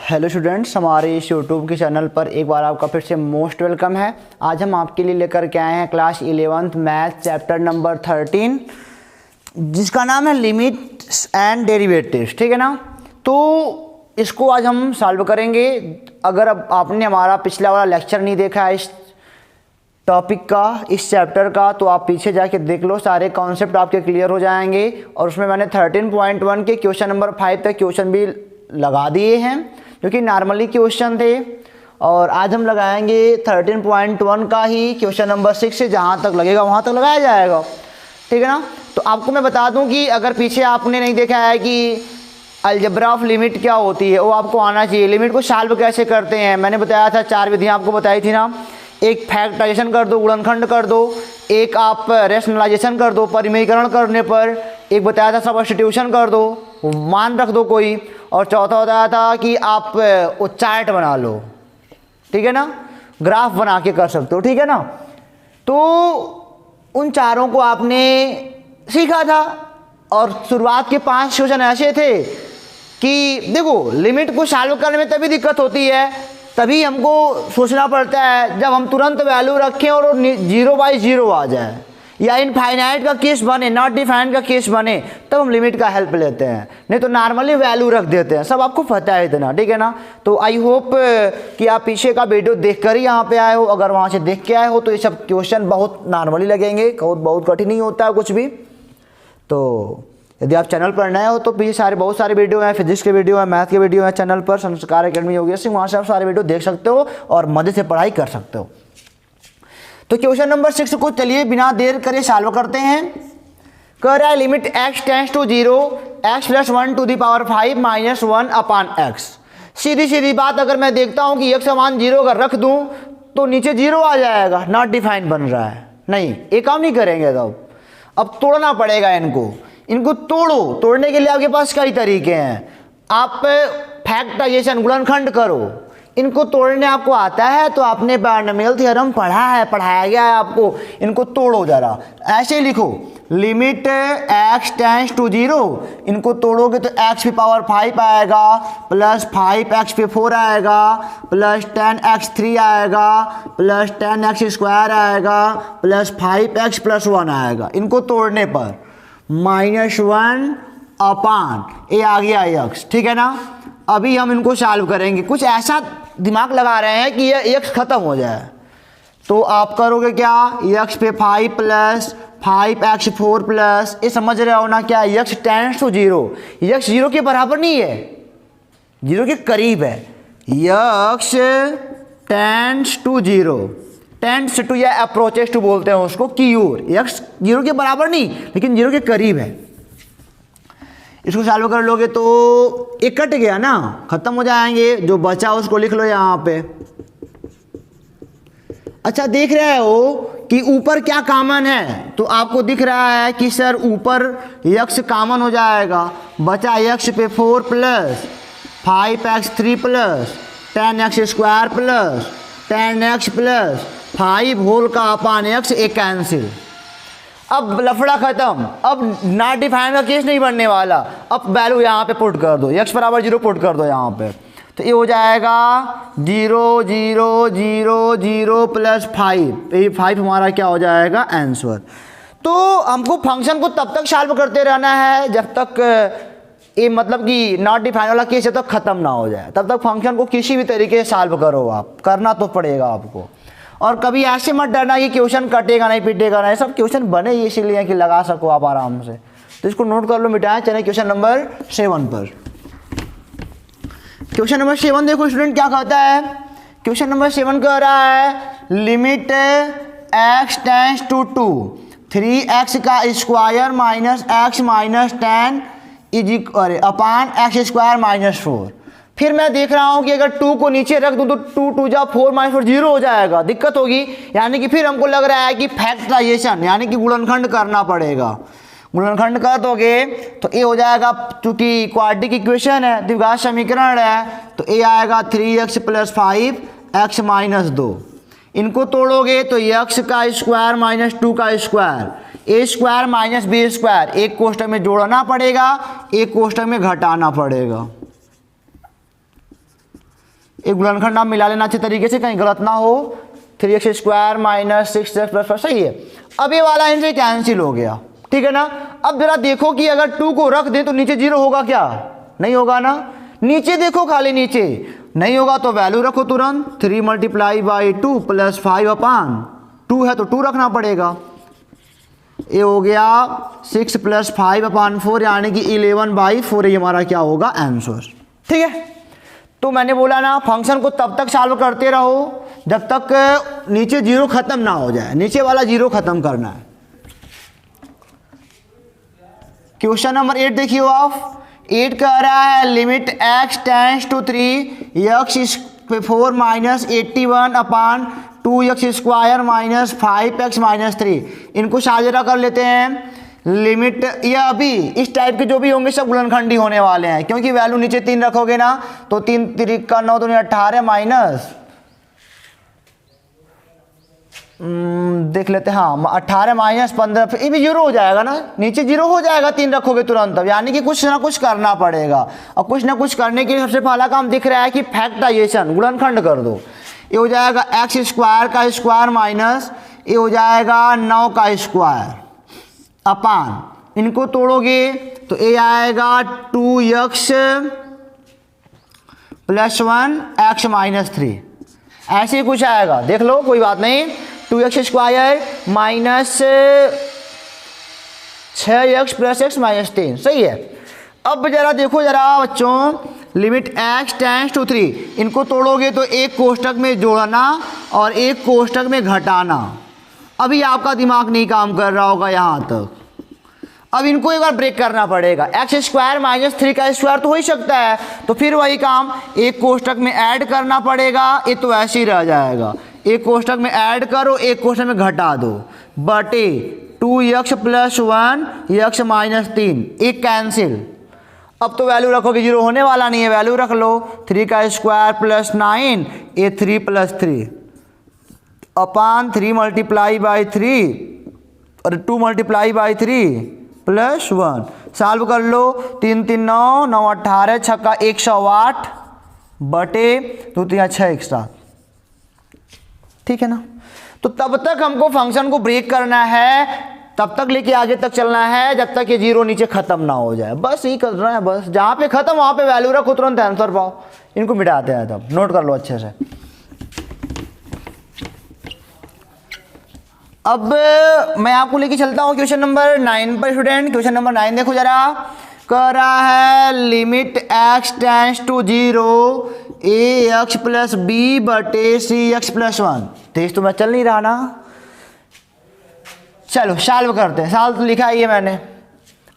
Hello students, हमारे इस YouTube के चैनल पर एक बार आपका फिर से मोस्ट वेलकम है। आज हम आपके लिए लेकर के आए हैं class 11th math chapter number 13 जिसका नाम है लिमिट्स एंड डेरिवेटिव्स। ठीक है ना। तो इसको आज हम सॉल्व करेंगे। अगर अब आपने हमारा पिछला वाला लेक्चर नहीं देखा है इस टॉपिक का, इस चैप्टर का, तो आप पीछे जाके देख लो, सारे कॉन्सेप्ट आपके क्लियर हो जाएंगे। और उसमें मैंने 13.1 के क्वेश्चन नंबर 5 तक क्वेश्चन भी लगा दिए हैं जो कि नॉर्मली क्वेश्चन थे। और आज हम लगाएंगे 13.1 का ही क्वेश्चन नंबर 6 से जहाँ तक लगेगा वहाँ तक लगाया जाएगा। ठीक है ना। तो आपको मैं बता दूं कि अगर पीछे आपने नहीं देखा है कि अलजेब्रा ऑफ लिमिट क्या होती है, वो आपको आना चाहिए। लिमिट को सॉल्व कैसे करते हैं मैंने बताया था, 4 विधियाँ आपको बताई थी ना। एक फैक्टराइजेशन कर दो, गुणनखंड कर दो, एक आप रेशनलाइजेशन कर दो परिमेयीकरण करने पर, एक बताया था सब्स्टिट्यूशन कर दो, मान रख दो कोई, और चौथा बताया था कि आप चार्ट बना लो। ठीक है ना, ग्राफ बना के कर सकते हो। ठीक है ना। तो उन चारों को आपने सीखा था। और शुरुआत के 5 क्वेश्चन ऐसे थे कि देखो लिमिट को सॉल्व करने में तभी दिक्कत होती है, तभी हमको सोचना पड़ता है जब हम तुरंत वैल्यू रखें और 0/0 आ जाए, या इनफाइनाइट का केस बने, नॉट डिफाइंड का केस बने, तब हम लिमिट का हेल्प लेते हैं। नहीं तो नॉर्मली वैल्यू रख देते हैं। सब आपको पता है इतना। ठीक है ना। तो आई होप कि आप पीछे का वीडियो देखकर ही यहाँ पे आए हो। अगर वहाँ से देख के आए हो तो ये सब क्वेश्चन बहुत नॉर्मली लगेंगे, बहुत कठिन नहीं होता है कुछ भी। तो यदि आप चैनल पर नए हो तो पीछे बहुत सारे वीडियो हैं, फिजिक्स के वीडियो हैं, मैथ के वीडियो हैं चैनल पर, संस्कार एकेडमी योगी सिंह, वहाँ से आप सारे वीडियो देख सकते हो और मजे से पढ़ाई कर सकते हो। तो क्वेश्चन नंबर 6 को चलिए बिना देर करे सॉल्व करते हैं। कह रहा है limit x tends to 0 x + 1 to the power 5 - 1 upon x। सीधी बात, अगर मैं देखता हूं कि x का मान 0 अगर रख दूं तो नीचे 0 आ जाएगा, नॉट डिफाइंड बन रहा है। नहीं, ये काम नहीं करेंगे। तो अब तोड़ना पड़ेगा इनको तोड़ने के लिए आपके पास कई तरीके हैं। आप फैक्टराइजेशन गुणनखंड करो, इनको तोड़ने आपको आता है तो आपने बायनोमियल थ्योरम पढ़ा है, पढ़ाया गया है आपको। इनको तोड़ो जरा, ऐसे लिखो लिमिट x टेंड्स टू 0, इनको तोड़ोगे तो x⁵ आएगा, प्लस 5x⁴ आएगा, प्लस 10x3 आएगा, प्लस 10x² आएगा, प्लस 5x + 1 आएगा। इनको तोड़ने पर -1 अपान ये आ गया x। ठीक है ना। अभी हम इनको सॉल्व करेंगे, कुछ ऐसा दिमाग लगा रहे हैं कि ये x खत्म हो जाए। तो आप करोगे क्या, x⁵ प्लस 5x⁴ प्लस, ये समझ रहे हो ना क्या, x टेंड्स टू 0। x 0 के बराबर नहीं है, 0 के करीब है। x tends to 0, tends to या अप्रोचेस टू बोलते हैं उसको, की ओर। x 0 के बराबर नहीं लेकिन 0 के करीब है। इसको सॉल्व कर लोगे तो एक कट गया ना, खत्म हो जाएंगे। जो बचा उसको लिख लो यहाँ पे। अच्छा, देख रहे हो कि ऊपर क्या कॉमन है, तो आपको दिख रहा है कि सर ऊपर x कॉमन हो जाएगा, बचा x⁴ plus 5x3 plus 10x² plus 10x plus 5 whole का अपान x, एक कैंसिल। अब लफड़ा खत्म, अब नॉट डिफाइंड का केस नहीं बनने वाला। अब वैल्यू यहाँ पे पुट कर दो, x = 0 पुट कर दो यहाँ पे, तो ये हो जाएगा 0 0 0 0 प्लस 5। ये 5 हमारा क्या हो जाएगा, आंसर। तो हमको फंक्शन को तब तक सॉल्व करते रहना है जब तक ये मतलब कि नॉट डिफाइंड वाला केस जब तक खत्म ना हो जाए, तब तक फंक्शन को किसी भी तरीके से सॉल्व करो। आप करना तो पड़ेगा आपको। और कभी ऐसे मत डरना कि क्वेश्चन कटेगा नहीं, पिटेगा नहीं। सब क्वेश्चन बने ही इसीलिए कि लगा सको आप आराम से। तो इसको नोट कर लो, मिटाएं। चले क्वेश्चन नंबर 7 पर। क्वेश्चन नंबर 7 देखो स्टूडेंट क्या कहता है। क्वेश्चन नंबर 7 कह रहा है limit x tends to 2 3x² - x - 10 upon x² - 4। फिर मैं देख रहा हूं कि अगर 2 को नीचे रख दूं तो 2 2 जा 4 - 4 0 हो जाएगा, दिक्कत होगी। यानी कि फिर हमको लग रहा है कि फैक्टराइजेशन यानी कि गुणनखंड करना पड़ेगा। गुणनखंड कर दोगे तो ये हो जाएगा, चूंकि क्वाड्रेटिक इक्वेशन है, द्विघात समीकरण है, तो ये आएगा 3x + 5x - 2। इनको तोड़ोगे तो x² - 2 का स्क्वायर, a² - b², एक कोष्टक में जोड़ना पड़ेगा, एक कोष्टक में घटाना पड़ेगा। एक गुणनखंड आप मिला लेना अच्छे तरीके से, कहीं गलत ना हो। 3x square minus 6x plus 5, सही है। अब ये वाला इनसे कैंसिल हो गया, ठीक है ना। अब जरा देखो कि अगर 2 को रख दें तो नीचे 0 होगा क्या? नहीं होगा ना। नीचे देखो, खाली नीचे नहीं होगा तो वैल्यू रखो तुरंत। 3 मल्टीप्लाई बाई 2 प्लस 5 अपान 2 है तो 2 रखना पड़ेगा। ये हो गया 6 प्लस 5 अपान 4 यानी कि 11 बाई 4, ये हमारा क्या होगा? आंसर, ठीक है। तो मैंने बोला ना, फंक्शन को तब तक सॉल्व करते रहो जब तक नीचे 0 खत्म ना हो जाए, नीचे वाला 0 खत्म करना है। क्वेश्चन नंबर 8 देखिए आप। 8 कह रहा है limit x tends to 3 x 4 minus 81 upon 2x square minus 5x minus 3। इनको साझेरा कर लेते हैं। लिमिट ये अभी इस टाइप के जो भी होंगे सब गुणनखंडी होने वाले हैं, क्योंकि वैल्यू नीचे 3 रखोगे ना तो 3 3 का 9 तो 18 माइनस देख लेते हैं, हाँ 18 माइनस 15, ये भी 0 हो जाएगा ना, नीचे 0 हो जाएगा 3 रखोगे तुरंत। अब यानी कि कुछ ना कुछ करना पड़ेगा, और कुछ ना कुछ करने के लिए सबसे पहला काम दिख रहा है कि फैक्टराइजेशन, गुणनखंड कर दो। ये हो जाएगा x स्क्वायर का स्क्वायर माइनस ये हो जाएगा 9 का स्क्वायर अपान, इनको तोड़ोगे तो ये आएगा 2x प्लस 1 x माइनस 3, ऐसे ही कुछ आएगा, देख लो कोई बात नहीं। 2x square minus 6x plus x minus 3, सही है। अब जरा देखो जरा बच्चों, लिमिट x टेंड्स टू 3, इनको तोड़ोगे तो एक कोष्टक में जोड़ना और एक कोष्टक में घटाना। अभी आपका दिमाग नहीं काम कर रहा होगा यहाँ तक। अब इनको एक बार ब्रेक करना पड़ेगा। एक्स स्क्वायर माइनस 3 का स्क्वायर तो हो ही सकता है, तो फिर वही काम एक कोष्टक में ऐड करना पड़ेगा, ये तो ऐसे ही रह जाएगा। एक कोष्टक में ऐड करो, एक कोष्टक में घटा दो, बटे 2x प्लस 1 x माइनस 3, एक कैंसिल। अब तो वैल्यू रखोगे 0 होने वाला नहीं है, वैल्यू रख लो 3 का स्क्वायर प्लस 9 ये 3 प्लस 3 अपान 3 मल्टीप्लाई बाई 3 और 2 मल्टीप्लाई बाई 3 प्लस 1। सॉल्व कर लो, 3 3 9 9 18 छक्का 108 बटे 2 3 6 1 7, ठीक है ना। तो तब तक हमको फंक्शन को ब्रेक करना है, तब तक लेके आगे तक चलना है जब तक ये 0 नीचे खत्म ना हो जाए, बस यही करना है। बस जहाँ पे खत्म वहाँ पे वैल्यू रखो, तुरंत आंसर पाओ। इनको मिटाते हैं, तब नोट कर लो अच्छे से। अब मैं आपको लेके चलता हूँ क्वेश्चन नंबर 9 पर स्टूडेंट। क्वेश्चन नंबर 9 देखो जरा, कह रहा है limit x tends to 0 ax plus b बटे सी एक्स प्लस 1। तेज तो मैं चल नहीं रहा ना, चलो सॉल्व करते हैं। सॉल्व तो लिखा ही है मैंने।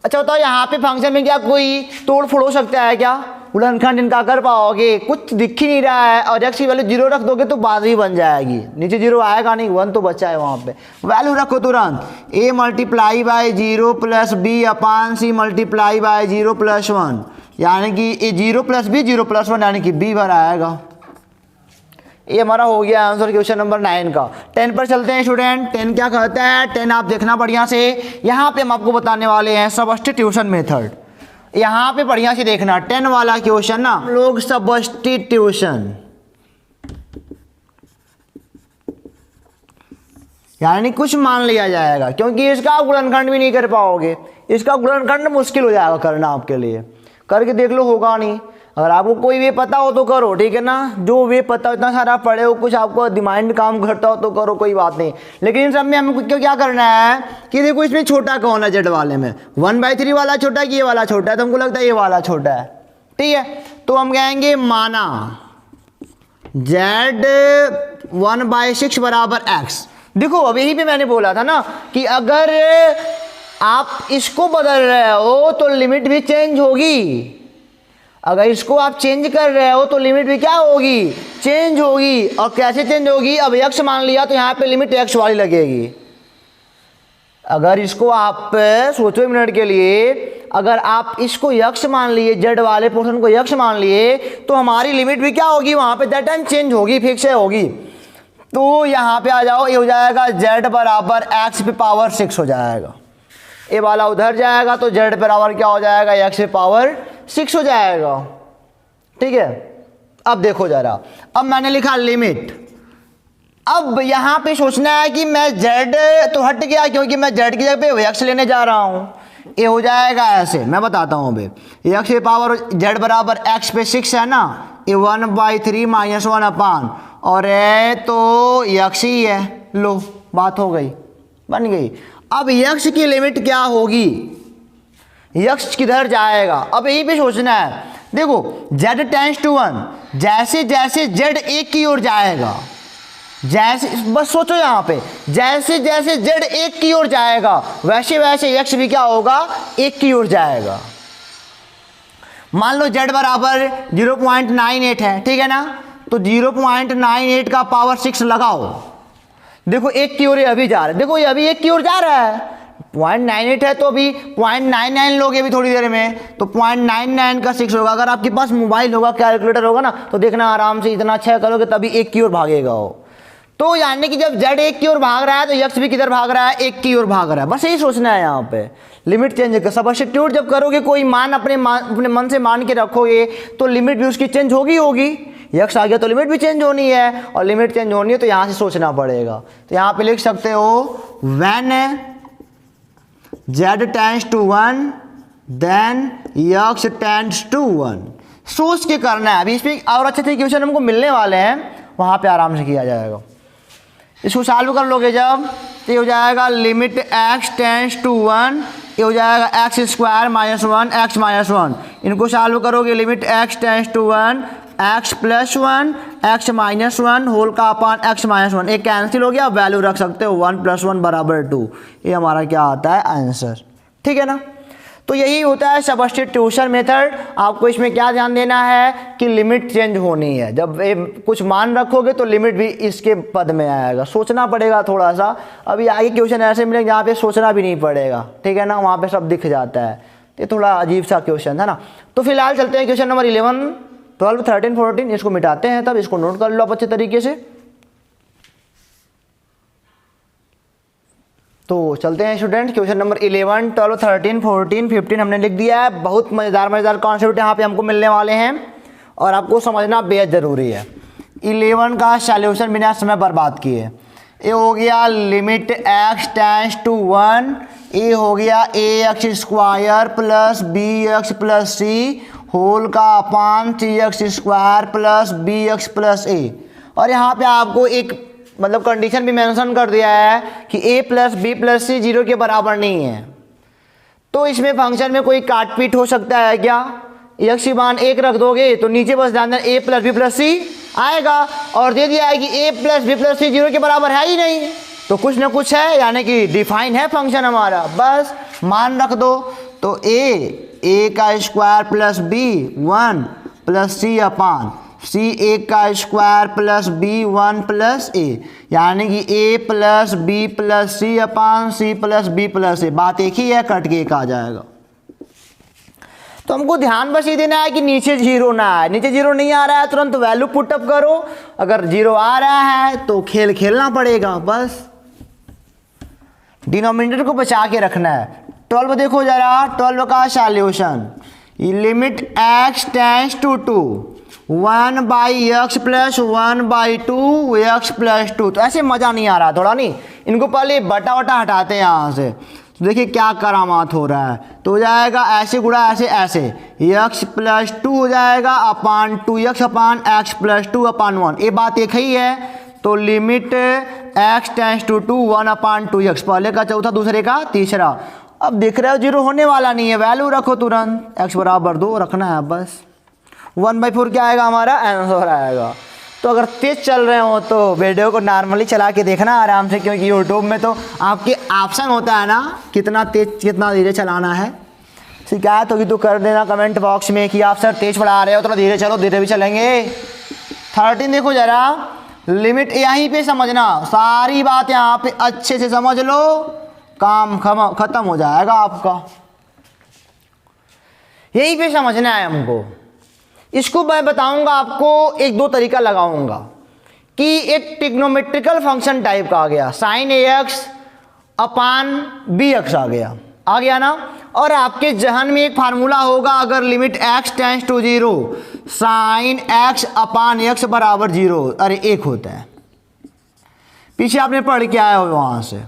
अच्छा बताओ, यहाँ पे फंक्शन में क्या कोई तोड़ फोड़ हो सकता है क्या? गुणनखंड इनका कर पाओगे? कुछ दिख ही नहीं रहा है, और x की वैल्यू 0 रख दोगे तो बात ही बन जाएगी, नीचे 0 आएगा नहीं, 1 तो बचा है वहाँ पे। वैल्यू रखो तुरंत, a multiply by 0 plus b upon c multiply by 0 plus 1, यानी कि ये 0 प्लस बी 0 प्लस 1 यानी कि b भर आएगा। ये हमारा हो गया आंसर क्वेश्चन नंबर 9 का। 10 पर चलते हैं स्टूडेंट। 10 क्या कहता है? 10 आप देखना बढ़िया से, यहाँ पे हम आपको बताने वाले हैं सब्स्टिट्यूशन मेथड। यहाँ पे बढ़िया से देखना 10 वाला क्वेश्चन ना, हम लोग सब्स्टिट्यूशन यानी कुछ मान लिया जाएगा, क्योंकि इसका आप गुणनखंड भी नहीं कर पाओगे, इसका गुणनखंड मुश्किल हो जाएगा करना आपके लिए। करके देख लो, होगा नहीं। अगर आपको कोई वे पता हो तो करो, ठीक है ना। जो वे पता हो, इतना सारा पढ़े हो, कुछ आपको दिमाग काम करता हो तो करो, कोई बात नहीं। लेकिन इन सब में हमें क्यों क्या करना है कि देखो इसमें छोटा कौन है, जेड वाले में 1/3 वाला छोटा है कि ये वाला छोटा है, तो हमको लगता है ये वाला छोटा है, ठीक है। तो हम कहेंगे माना z 1/6 बराबर x। देखो अब यही पे मैंने बोला था ना कि अगर आप इसको बदल रहे हो तो लिमिट भी चेंज होगी, अगर इसको आप चेंज कर रहे हो तो लिमिट भी क्या होगी? चेंज होगी। और कैसे चेंज होगी? अब x मान लिया तो यहाँ पे लिमिट x वाली लगेगी। अगर इसको आप सोचो मिनट के लिए, अगर आप इसको x मान लिए, z वाले पोर्शन को x मान लिए, तो हमारी लिमिट भी क्या होगी? वहाँ पे दैट टाइम चेंज होगी, फिक्स है होगी। तो यहाँ पे आ जाओ, ये हो जाएगा z बराबर x पे पावर 6 हो जाएगा। ये वाला उधर जाएगा तो z बराबर क्या हो जाएगा? x पे पावर 6 हो जाएगा, ठीक है। अब देखो जरा, अब मैंने लिखा लिमिट। अब यहाँ पे सोचना है कि मैं z तो हट गया क्योंकि मैं z की जगह पे x लेने जा रहा हूँ। ये हो जाएगा ऐसे, मैं बताता हूँ अभी। x की पावर z बराबर x पे 6 है ना, ये 1/3 - 1 अपान, और ये तो x ही है। लो बात हो गई, बन गई। अब x की लिमिट क्या होगी, x किधर जाएगा, अब यही पे सोचना है। देखो z टेंड्स टू 1, जैसे जैसे z एक की ओर जाएगा, जैसे बस सोचो यहाँ पे, जैसे जैसे z एक की ओर जाएगा वैसे वैसे x भी क्या होगा, एक की ओर जाएगा। मान लो z बराबर 0.98 है, ठीक है ना, तो 0.98 का पावर 6 लगाओ। देखो एक की ओर अभी जा रहा है, देखो ये अभी एक की ओर जा रहा है। 0.98 है तो अभी 0.99 लोगे अभी थोड़ी देर में, तो 0.99 का 6 होगा। अगर आपके पास मोबाइल होगा, कैलकुलेटर होगा ना, तो देखना आराम से इतना अच्छा करोगे तभी एक की ओर भागेगा वो। तो यानी कि जब z एक की ओर भाग रहा है तो x भी किधर भाग रहा है, एक की ओर भाग रहा है। बस यही सोचना है यहाँ पे। लिमिट चेंज कर, सब्स्टिट्यूट जब करोगे, कोई मान अपने मन से मान के रखोगे तो लिमिट भी उसकी चेंज होगी। x आ गया तो लिमिट भी चेंज होनी है, और लिमिट चेंज होनी है तो यहाँ से सोचना पड़ेगा। तो यहाँ पे लिख सकते हो when z tends to 1 then x tends to 1। सोच के करना है। अभी इस पर और अच्छे से क्वेश्चन हमको मिलने वाले हैं, वहाँ पे आराम से किया जाएगा। इसको सॉल्व कर लोगे जब, तो ये हो जाएगा लिमिट x टेंड्स टू 1, ये हो जाएगा x² - 1 x - 1। इनको सॉल्व करोगे, limit x tends to 1 x + 1 x - 1 whole का अपान x - 1। एक कैंसिल हो गया, आप वैल्यू रख सकते हो 1 + 1 = 2। ये हमारा क्या आता है, आंसर। ठीक है ना। तो यही होता है सब्स्टिट्यूशन मेथड। आपको इसमें क्या ध्यान देना है कि लिमिट चेंज होनी है। जब कुछ मान रखोगे तो लिमिट भी इसके पद में आएगा। सोचना पड़ेगा थोड़ा सा। अभी आगे क्वेश्चन ऐसे मिलेंगे जहाँ पे सोचना भी नहीं पड़ेगा, ठीक है ना, वहाँ पे सब दिख जाता है। ये थोड़ा अजीब सा क्वेश्चन है ना। तो फिलहाल चलते हैं क्वेश्चन नंबर 11, 12, 13, 14। इसको मिटाते हैं, तब इसको नोट कर लो आप अच्छे तरीके से। तो चलते हैं स्टूडेंट, क्वेश्चन नंबर 11, 12, 13, 14, 15 हमने लिख दिया है। बहुत मज़ेदार कॉन्सेप्ट यहाँ पे हमको मिलने वाले हैं और आपको समझना बेहद ज़रूरी है। 11 का सॉल्यूशन बिना समय बर्बाद किए। ये हो गया लिमिट x टेंड्स टू 1, ये हो गया ax² + bx + c होल का अपान 3x² + bx + a। और यहाँ पे आपको एक मतलब कंडीशन भी मेंशन कर दिया है कि a + b + c 0 के बराबर नहीं है। तो इसमें फंक्शन में कोई काट पीट हो सकता है क्या? x की मान 1 रख दोगे तो नीचे बस ध्यान दें a + b + c आएगा, और दे दिया है कि a + b + c 0 के बराबर है ही नहीं, तो कुछ ना कुछ है, यानी कि डिफाइन है फंक्शन हमारा। बस मान रख दो, तो a का square + b 1 + c upon c a का स्क्वायर + b 1 + a, यानी कि a + b + c upon c + b + a। बात एक ही है, कट के एक आ जाएगा। तो हमको ध्यान बस ये देना है कि नीचे 0 ना आए। नीचे 0 नहीं आ रहा है तुरंत वैल्यू पुटअप करो, अगर 0 आ रहा है तो खेल खेलना पड़ेगा। बस डिनोमिनेटर को बचा के रखना है। 12 देखो जरा, 12 का solution. Limit x tends to 2 1/x + 1/2 x + 2। तो ऐसे मज़ा नहीं आ रहा, थोड़ा नहीं, इनको पहले बटा वटा हटाते हैं यहाँ से। तो देखिए क्या करामात हो रहा है। तो हो जाएगा ऐसे गुणा ऐसे ऐसे, x + 2 हो जाएगा अपान 2x अपान x + 2 अपान 1। ये बात एक ही है। तो limit x tends to 2 1/2x, पहले का चौथा दूसरे का तीसरा। अब देख रहे हो 0 होने वाला नहीं है, वैल्यू रखो तुरंत, x = 2 रखना है बस। 1/4 क्या आएगा हमारा, आंसर आएगा। तो अगर तेज़ चल रहे हो तो वीडियो को नॉर्मली चला के देखना आराम से, क्योंकि यूट्यूब में तो आपके ऑप्शन होता है ना कितना तेज़ कितना धीरे चलाना है। शिकायत होगी तो कर देना कमेंट बॉक्स में कि आप सर तेज़ पढ़ा रहे हो, थोड़ा धीरे चलो, धीरे भी चलेंगे। 13 देखो जरा, लिमिट यहीं पे समझना, सारी बात यहाँ पे अच्छे से समझ लो, काम खत्म हो जाएगा आपका। यहीं पे समझना है हमको। इसको मैं बताऊंगा आपको, 1-2 तरीका लगाऊंगा कि एक ट्रिग्नोमेट्रिकल फंक्शन टाइप का आ गया, sin ax अपान bx आ गया ना। और आपके जहन में एक फार्मूला होगा, अगर limit x tends to 0 sine x upon x बराबर 0, अरे 1 होता है। पीछे आपने पढ़ के आए हो वहाँ से,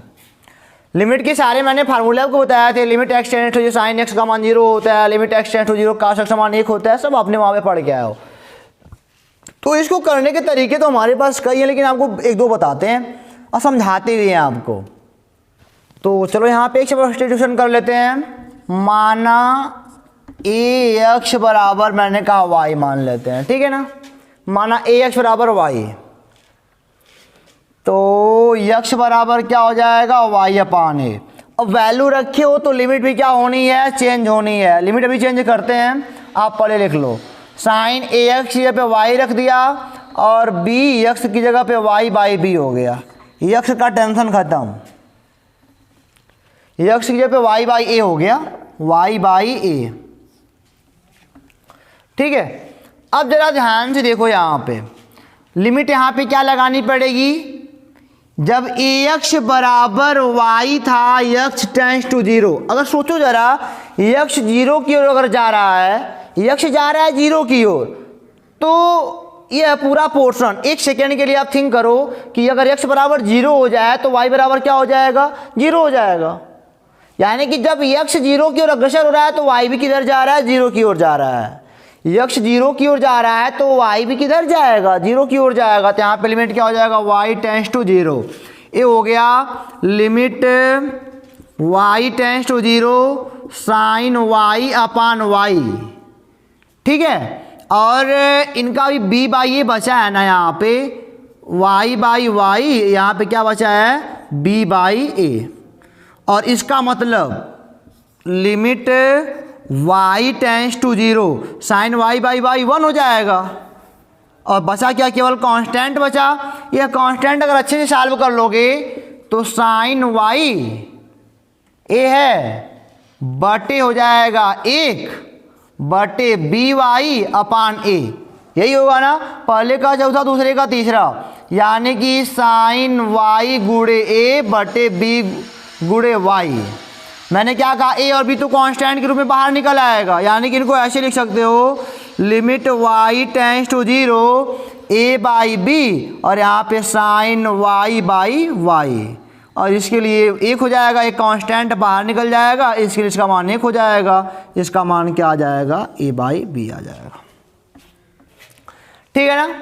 लिमिट के सारे मैंने फार्मूले आपको बताया थे। Limit x tends to 0 sine x का मान 0 होता है, limit x tends to 0 cos x का मान 1 होता है, सब आपने वहाँ पे पढ़ के आए हो। तो इसको करने के तरीके तो हमारे पास कई हैं, लेकिन आपको एक दो बताते हैं और समझाते भी हैं आपको। तो चलो यहाँ पे एक सब्स्टिट्यूशन कर लेते हैं। माना ए एक्स बराबर मैंने कहा वाई मान लेते हैं, ठीक है ना। माना ए एक्स बराबर वाई, तो यक्स बराबर क्या हो जाएगा वाई अपान ए। अब वैल्यू रखे हो तो लिमिट भी क्या होनी है, चेंज होनी है। लिमिट अभी चेंज करते हैं, आप पहले लिख लो। साइन ए एक्स की जगह पे वाई रख दिया और बी यक्स की जगह पे वाई बाई बी हो गया। यक्स का टेंशन खत्म, यक्स की जगह पे वाई बाई ए हो गया, वाई बाई ए, ठीक है। अब जरा ध्यान से देखो, यहाँ पे लिमिट यहाँ पे क्या लगानी पड़ेगी। जब ए एक्स बराबर वाई था, यक्स टेंड्स टू 0, अगर सोचो जरा, यक्स 0 की ओर अगर जा रहा है, यक्स जा रहा है 0 की ओर, तो यह पूरा पोर्शन, एक सेकेंड के लिए आप थिंक करो कि अगर यक्स बराबर 0 हो जाए तो वाई बराबर क्या हो जाएगा, 0 हो जाएगा। यानी कि जब यक्स 0 की ओर अग्रसर हो रहा है तो वाई भी किधर जा रहा है, 0 की ओर जा रहा है। यक्स 0 की ओर जा रहा है तो वाई भी किधर जाएगा, 0 की ओर जाएगा। तो यहाँ पे लिमिट क्या हो जाएगा, वाई टेंड्स टू 0। ये हो गया limit y tends to 0 sine y upon y, ठीक है। और इनका भी बी बाई ए बचा है ना, यहाँ पे वाई बाई वाई, यहाँ पे क्या बचा है, बी बाई ए। और इसका मतलब limit y tends to 0 sine y by y 1 हो जाएगा। और बचा क्या, केवल कांस्टेंट बचा। यह कांस्टेंट अगर अच्छे से सॉल्व कर लोगे तो साइन वाई ए है बटे हो जाएगा 1 बटे बी वाई अपान ए, यही होगा ना। पहले का चौथा, दूसरे का तीसरा, यानी कि साइन वाई गुड़े ए बटे बी गुड़े वाई। मैंने क्या कहा, ए और बी तो कांस्टेंट के रूप में बाहर निकल आएगा, यानी कि इनको ऐसे लिख सकते हो, limit y tends to 0 a by b, और यहाँ पे साइन वाई बाई वाई। और इसके लिए 1 हो जाएगा, एक कांस्टेंट बाहर निकल जाएगा, इसके लिए इसका मान 1 हो जाएगा, इसका मान क्या आ जाएगा, ए बाई बी आ जाएगा, ठीक है ना।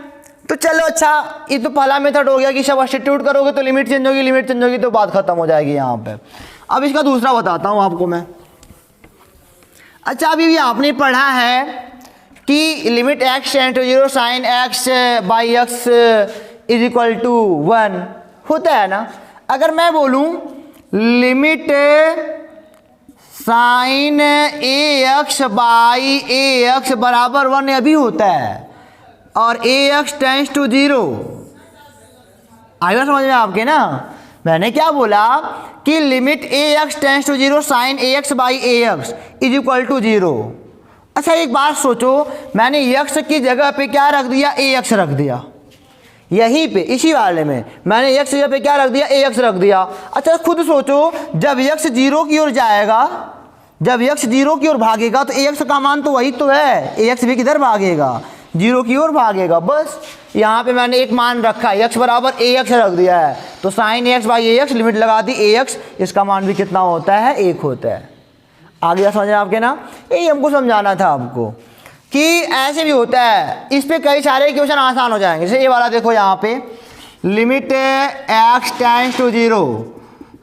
तो चलो अच्छा, ये तो पहला मेथड हो गया कि सब्स्टिट्यूट करोगे तो लिमिट चेंज होगी, लिमिट चेंज होगी तो बात खत्म हो जाएगी यहाँ पे। अब इसका दूसरा बताता हूँ आपको मैं। अच्छा, अभी भी आपने पढ़ा है कि limit x tends to 0 sine x by x is equal to 1 होता है ना। अगर मैं बोलूँ limit sine a x by a x बराबर 1 अभी होता है, और ए एक्स टेंड्स टू 0, आएगा समझ में आपके ना। मैंने क्या बोला कि limit a x tends to 0 sine a x by a x is equal to 0। अच्छा, एक बात सोचो, मैंने एक्स की जगह पे क्या रख दिया, ए एक्स रख दिया। यहीं पे इसी वाले में मैंने एक्स की जगह पे क्या रख दिया, ए एक्स रख दिया। अच्छा खुद सोचो, जब एक्स 0 की ओर जाएगा, जब एक्स 0 की ओर भागेगा तो ए एक्स का मान तो वही तो है, ए एक्स भी किधर भागेगा, 0 की ओर भागेगा। बस यहाँ पे मैंने एक मान रखा है, एक्स बराबर ए एक्स रख दिया है, तो sign x by a x, limit लगा दी ए एक्स, इसका मान भी कितना होता है, 1 होता है। आ गया समझ आपके ना। यही हमको समझाना था आपको कि ऐसे भी होता है। इस पे कई सारे क्वेश्चन आसान हो जाएंगे। जैसे ये वाला देखो, यहाँ पे limit x tends to 0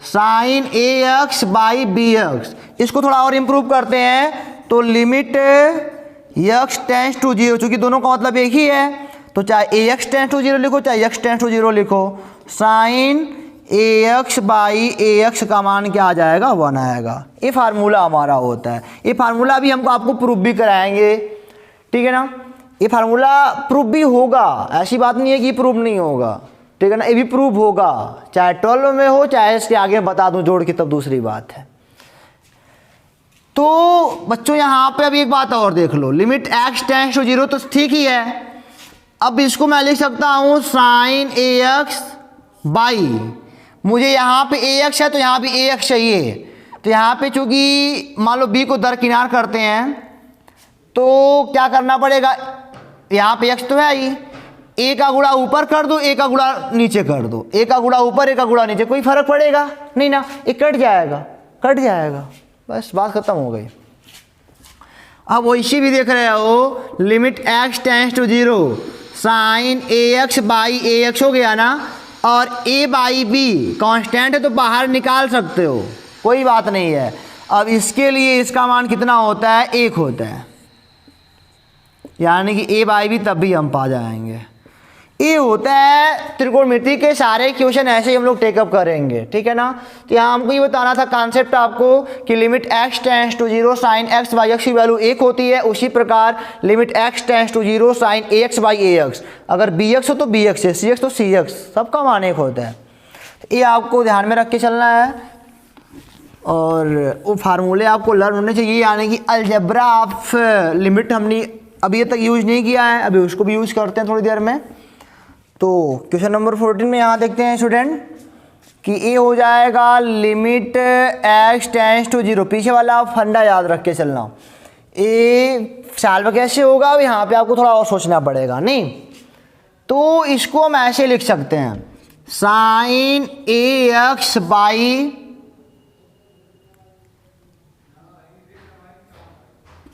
sine a x by b x, इसको थोड़ा और इम्प्रूव करते हैं तो लिमिट एक्स टेंड्स टू 0, चूँकि दोनों का मतलब एक ही है, तो चाहे ए एक्स टेंड्स टू 0 लिखो चाहे एक्स टेंड्स टू 0 लिखो, sine a x by a x का मान क्या आ जाएगा, 1 आएगा। ये फार्मूला हमारा होता है। ये फार्मूला भी हमको आपको प्रूफ भी कराएंगे, ठीक है ना। ये फार्मूला प्रूफ भी होगा, ऐसी बात नहीं है कि प्रूफ नहीं होगा, ठीक है ना। ये भी प्रूफ होगा, चाहे 12 में हो चाहे इसके आगे बता दूं जोड़ के, तब दूसरी बात है। तो बच्चों यहाँ पे अभी एक बात और देख लो, लिमिट एक्स टेंड्स टू 0 तो ठीक ही है। अब इसको मैं लिख सकता हूँ साइन ए एक्स बाई, मुझे यहाँ पे ए एक्स है तो यहाँ भी ए एक्स चाहिए, तो यहाँ पे चूँकि मान लो बी को दरकिनार करते हैं तो क्या करना पड़ेगा, यहाँ पे x तो है ही, a का गुणा ऊपर कर दो, a का गुणा नीचे कर दो, a का गुणा ऊपर, a का गुणा नीचे, कोई फर्क पड़ेगा नहीं ना, ये कट जाएगा, कट जाएगा, बस बात खत्म हो गई। अब वैसे भी देख रहे हो limit x tends to 0 sine ax by ax हो गया ना, और a बाई b कांस्टेंट है तो बाहर निकाल सकते हो, कोई बात नहीं है। अब इसके लिए इसका मान कितना होता है, 1 होता है, यानी कि a बाई b तब भी हम पा जाएंगे। ये होता है त्रिकोणमिति के सारे क्वेश्चन, ऐसे ही हम लोग टेकअप करेंगे, ठीक है ना। तो यहाँ हमको ये बताना था कॉन्सेप्ट आपको कि limit x tends to 0 sine x by x की वैल्यू 1 होती है, उसी प्रकार limit x tends to 0 sine ax by ax, अगर bx हो तो bx है, cx तो cx, सबका मान 1 होता है। तो ये आपको ध्यान में रख के चलना है, और वो फार्मूले आपको लर्न होने चाहिए, यानी कि अलजेब्रा ऑफ लिमिट हमने अभी तक यूज नहीं किया है, अभी उसको भी यूज करते हैं थोड़ी देर में। तो क्वेश्चन नंबर 14 में यहाँ देखते हैं स्टूडेंट कि ए हो जाएगा लिमिट x टेंड्स टू 0, पीछे वाला फंडा याद रख के चलना। ए सॉल्व कैसे होगा, अब यहाँ पे आपको थोड़ा और सोचना पड़ेगा, नहीं तो इसको हम ऐसे लिख सकते हैं, sine ax by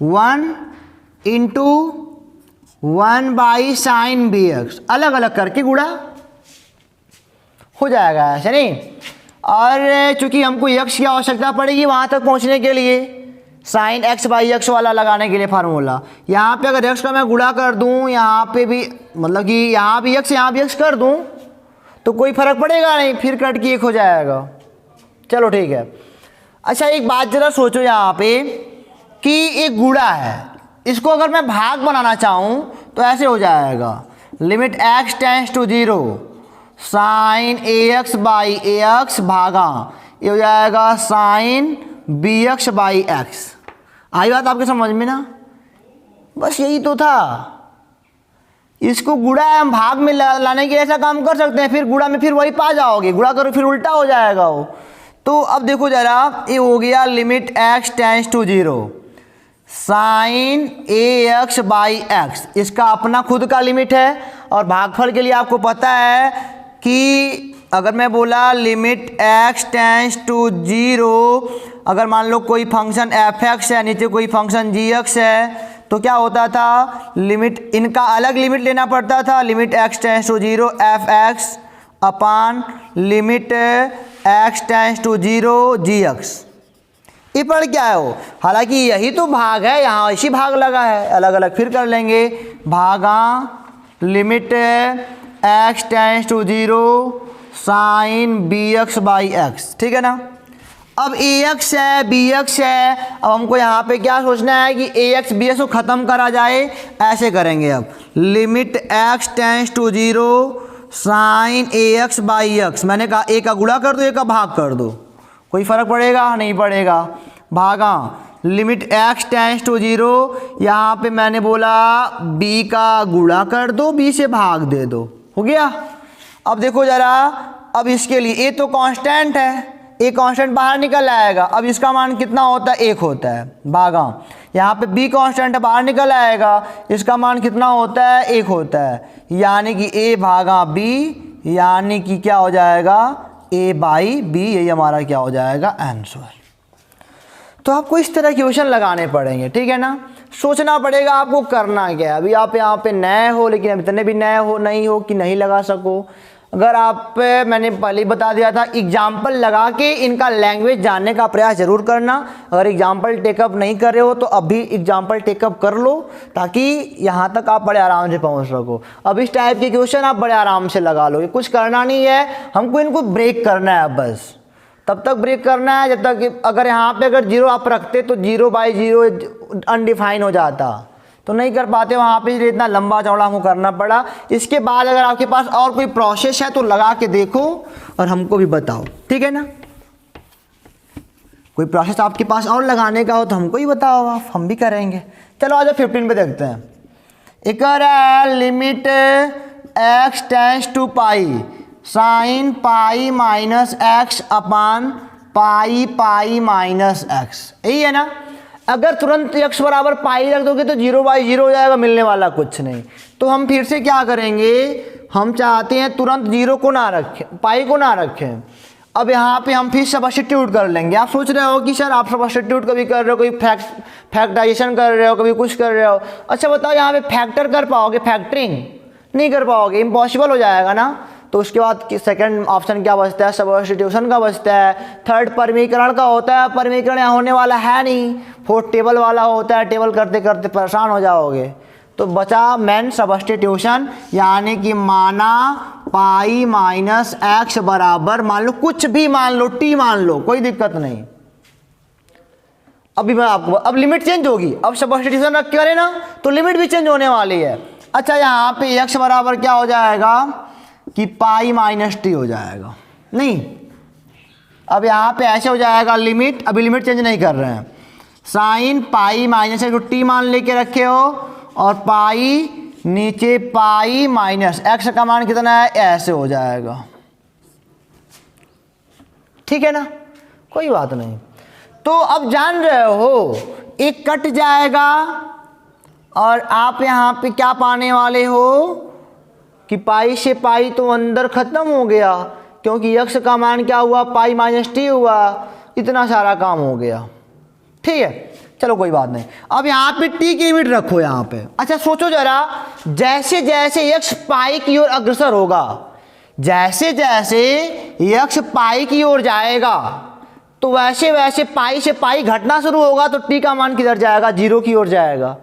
1 into 1 by sine b x, अलग अलग करके गुणा हो जाएगा, ऐसे नहीं। और चूंकि हमको x की आवश्यकता पड़ेगी वहाँ तक पहुँचने के लिए, साइन x बाई x वाला लगाने के लिए फार्मूला, यहाँ पे अगर x का मैं गुणा कर दूँ, यहाँ पे भी मतलब कि यहाँ भी x यहाँ भी x कर दूँ तो कोई फ़र्क पड़ेगा नहीं, फिर कट के 1 हो जाएगा। चलो ठीक है। अच्छा एक बात ज़रा सोचो यहाँ पे कि एक गुणा है, इसको अगर मैं भाग बनाना चाहूँ तो ऐसे हो जाएगा, limit x tends to 0 sine ax by ax भागा, ये हो जाएगा साइन bx बाई x। आई बात आपके समझ में ना, बस यही तो था। इसको गुणा हम भाग में लाने के ऐसा काम कर सकते हैं, फिर गुणा में फिर वही पा जाओगे, गुणा करो फिर उल्टा हो जाएगा वो। तो अब देखो जरा, ये हो गया limit x tends to 0 sine ax by x, इसका अपना खुद का लिमिट है, और भागफल के लिए आपको पता है कि अगर मैं बोला लिमिट x टेंड्स टू 0, अगर मान लो कोई फंक्शन f(x) है, नीचे कोई फंक्शन g(x) है, तो क्या होता था, लिमिट इनका अलग लिमिट लेना पड़ता था, limit x tends to 0 f(x) upon limit x tends to 0 g(x)। ये पढ़ क्या है वो, हालांकि यही तो भाग है, यहाँ इसी भाग लगा है, अलग अलग फिर कर लेंगे, भागा limit x tends to 0 sine bx by x, ठीक है ना। अब ax है bx है, अब हमको यहाँ पे क्या सोचना है कि ax bx को ख़त्म करा जाए, ऐसे करेंगे। अब limit x tends to 0 sine ax by x, मैंने कहा a का गुणा कर दो, a का भाग कर दो, कोई फ़र्क पड़ेगा नहीं पड़ेगा, भागा लिमिट x टेंड्स टू 0, यहाँ पे मैंने बोला b का गुणा कर दो, b से भाग दे दो, हो गया। अब देखो ज़रा, अब इसके लिए a तो कांस्टेंट है, a कांस्टेंट बाहर निकल आएगा, अब इसका मान कितना होता है, 1 होता है, भागा यहाँ पे b कांस्टेंट बाहर निकल आएगा, इसका मान कितना होता है, 1 होता है, यानी कि a भागा b, यानी कि क्या हो जाएगा, a बाई b, यही हमारा क्या हो जाएगा, आंसर। तो आपको इस तरह क्वेश्चन लगाने पड़ेंगे, ठीक है ना, सोचना पड़ेगा आपको करना क्या है। अभी आप यहाँ पे नए हो, लेकिन अब इतने भी नए हो नहीं हो कि नहीं लगा सको। अगर आप, मैंने पहले ही बता दिया था, एग्जाम्पल लगा के इनका लैंग्वेज जानने का प्रयास जरूर करना। अगर एग्जाम्पल टेकअप नहीं कर रहे हो तो अभी एग्जाम्पल टेकअप कर लो, ताकि यहाँ तक आप बड़े आराम से पहुँच सको। अब इस टाइप के क्वेश्चन आप बड़े आराम से लगा लो, कुछ करना नहीं है, हमको इनको ब्रेक करना है, बस तब तक ब्रेक करना है जब तक, अगर यहाँ पे अगर 0 आप रखते तो 0 बाई 0 अनडिफाइन हो जाता, तो नहीं कर पाते, वहाँ पे इतना लंबा चौड़ा हमको करना पड़ा। इसके बाद अगर आपके पास और कोई प्रोसेस है तो लगा के देखो और हमको भी बताओ, ठीक है ना। कोई प्रोसेस आपके पास और लगाने का हो तो हमको ही बताओ, आप, हम भी करेंगे। चलो आज 15 पे देखते हैं। एक limit x tends to pi sine pi minus x upon pi pi minus x, यही है ना। अगर तुरंत x बराबर पाई रख दोगे तो 0/0 हो जाएगा, मिलने वाला कुछ नहीं। तो हम फिर से क्या करेंगे, हम चाहते हैं तुरंत 0 को ना रखें, पाई को ना रखें। अब यहाँ पे हम फिर सब्स्टिट्यूट कर लेंगे। आप सोच रहे हो कि सर आप सब्स्टिट्यूट कभी कर रहे हो, कभी फैक्टराइजेशन कर रहे हो, कभी कुछ कर रहे हो। अच्छा बताओ यहाँ पे फैक्टर कर पाओगे, फैक्टरिंग नहीं कर पाओगे, इम्पॉसिबल हो जाएगा ना। तो उसके बाद सेकंड ऑप्शन क्या बचता है, सब्स्टिट्यूशन का बचता है। थर्ड परमीकरण का होता है, परमीकरण यहाँ होने वाला है नहीं। फोर्थ टेबल वाला होता है, टेबल करते करते परेशान हो जाओगे। तो बचा मेन सब्स्टिट्यूशन, यानी कि माना पाई माइनस एक्स बराबर, मान लो कुछ भी मान लो, टी मान लो, कोई दिक्कत नहीं। अभी मैं आपको, अब लिमिट चेंज होगी, अब सब्स्टिट्यूशन रख करें ना तो लिमिट भी चेंज होने वाली है। अच्छा यहाँ पे एक्स बराबर क्या हो जाएगा कि पाई माइनस टी हो जाएगा, नहीं अब यहाँ पे ऐसे हो जाएगा लिमिट, अभी लिमिट चेंज नहीं कर रहे हैं। साइन पाई माइनस टी मान लेके रखे हो, और पाई नीचे पाई माइनस एक्स का मान कितना है, ऐसे हो जाएगा। ठीक है ना, कोई बात नहीं। तो अब जान रहे हो एक कट जाएगा, और आप यहाँ पे क्या पाने वाले हो कि पाई से पाई तो अंदर खत्म हो गया, क्योंकि एक्स का मान क्या हुआ, पाई माइनस टी हुआ। इतना सारा काम हो गया। ठीक है, चलो कोई बात नहीं। अब यहाँ पे टी की लिमिट रखो यहाँ पे। अच्छा सोचो जरा, जैसे जैसे एक्स पाई की ओर अग्रसर होगा, जैसे जैसे एक्स पाई की ओर जाएगा, तो वैसे वैसे पाई से पाई घटना शुरू होगा, तो टी का मान किधर जाएगा, 0 की ओर जाएगा।